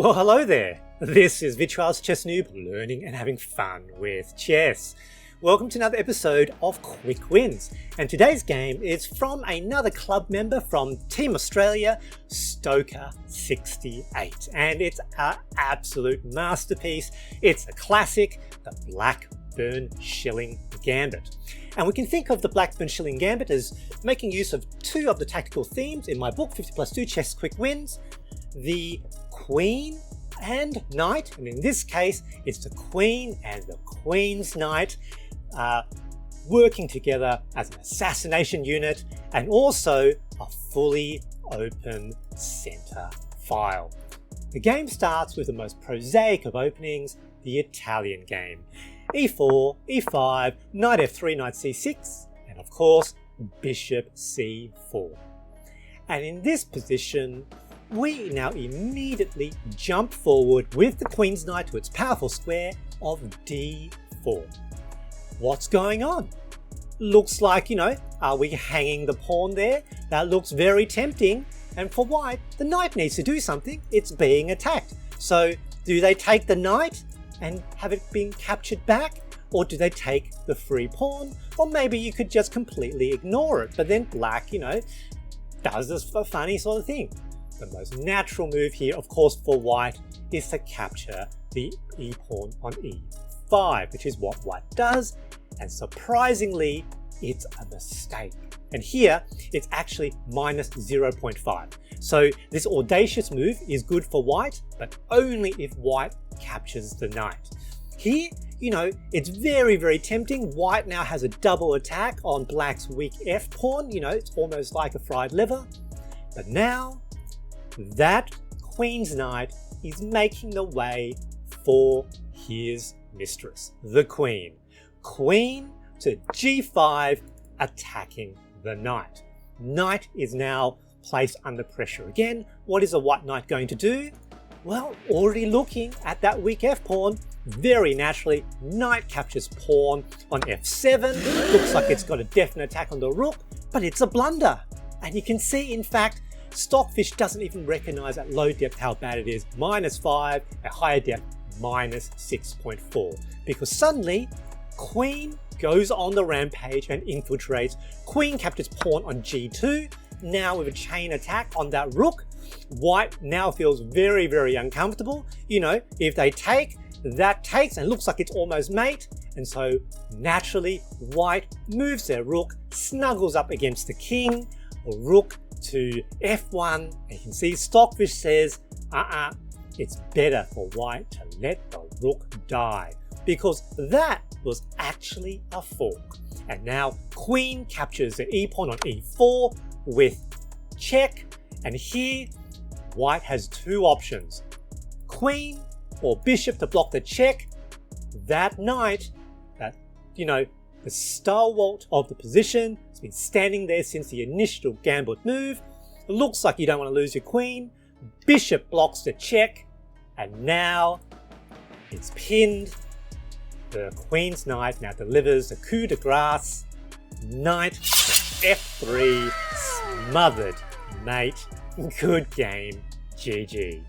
Well, hello there. This is Vitriol's Chess Noob, learning and having fun with chess. Welcome to another episode of Quick Wins. And today's game is from another club member from Team Australia, Stoker68. And it's an absolute masterpiece. It's a classic, the Blackburne Shilling Gambit. And we can think of the Blackburne Shilling Gambit as making use of two of the tactical themes in my book, 50+2 Chess Quick Wins. The Queen and Knight, and in this case it's the Queen and the Queen's Knight working together as an assassination unit and also a fully open center file. The game starts with the most prosaic of openings, the Italian game. e4, e5, knight f3, knight c6, and of course bishop c4. And in this position we now immediately jump forward with the Queen's Knight to its powerful square of d4. What's going on? Looks like, are we hanging the pawn there? That looks very tempting. And for white, the knight needs to do something. It's being attacked. So do they take the knight and have it being captured back? Or do they take the free pawn? Or maybe you could just completely ignore it. But then black, does this funny sort of thing. The most natural move here, of course, for white is to capture the e-pawn on e5, which is what white does, and surprisingly, it's a mistake. And here, it's actually minus 0.5. So this audacious move is good for white, but only if white captures the knight. Here, it's very, very tempting. White now has a double attack on black's weak f-pawn. It's almost like a fried liver. But now, that Queen's Knight is making the way for his mistress, the Queen. Queen to g5, attacking the knight. Knight is now placed under pressure again. What is a white knight going to do? Well, already looking at that weak f-pawn, very naturally, knight captures pawn on f7. Looks like it's got a definite attack on the rook, but it's a blunder. And you can see, in fact, Stockfish doesn't even recognize at low depth how bad it is. -5, at higher depth, -6.4. Because suddenly, Queen goes on the rampage and infiltrates. Queen captures pawn on g2. Now with a chain attack on that rook, white now feels very, very uncomfortable. If they take, that takes, and it looks like it's almost mate. And so naturally, white moves their rook, snuggles up against the king, or rook to f1, and you can see Stockfish says, it's better for white to let the rook die, because that was actually a fork. And now Queen captures the e-pawn on e4 with check, and here white has two options, Queen or bishop to block the check. That knight, the stalwart of the position, has been standing there since the initial gambit move. It looks like you don't want to lose your queen. Bishop blocks the check, and now it's pinned. The Queen's Knight now delivers the coup de grace. Knight f3, smothered, mate. Good game, GG.